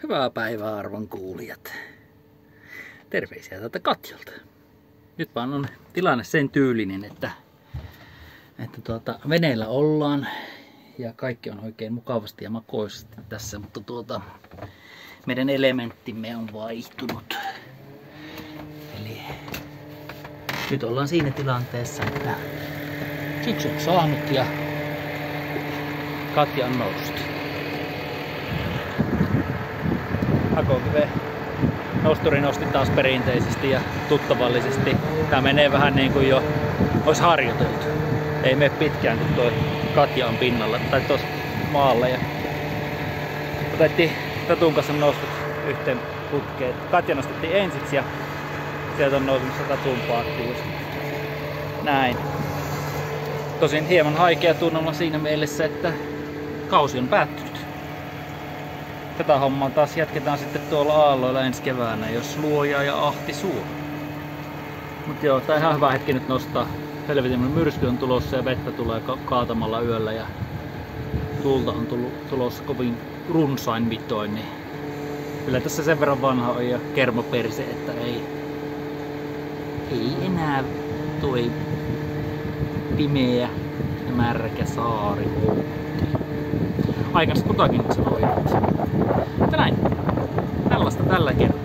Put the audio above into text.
Hyvää päivää arvon kuulijat. Terveisiä täältä Katjalta. Nyt vaan on tilanne sen tyylinen, että veneellä ollaan ja kaikki on oikein mukavasti ja makoisesti tässä, mutta meidän elementtimme on vaihtunut. Eli nyt ollaan siinä tilanteessa, että Kitsu on saanut ja Katja on noussut. Hakokiven nosturi nosti taas perinteisesti ja tuttavallisesti. Tää menee vähän niin kuin jo olisi harjoiteltu. Ei mene pitkään kun toi Katja on pinnalla tai tuossa maalla. Ja otettiin Tatun kanssa nostut yhteen putkeen. Katja nostettiin ensiksi ja sieltä on nousemassa Tatun paattiin. Näin. Tosin hieman haikea tunnelma siinä mielessä, että kausi on päättynyt. Tätä hommaa taas jatketaan sitten tuolla aalloilla ensi keväänä, jos luoja ja ahti suo. Mut joo, tää on ihan hyvä hetki nyt nostaa. Helvetin myrsky on tulossa ja vettä tulee kaatamalla yöllä ja tuulta on tulossa kovin runsain mitoin, niin kyllä tässä sen verran vanha on ja kermaperse, että ei enää toi pimeä ja märkä saari aikansa kutakin sanoi. Mutta näin. Tällaista tällä kertaa.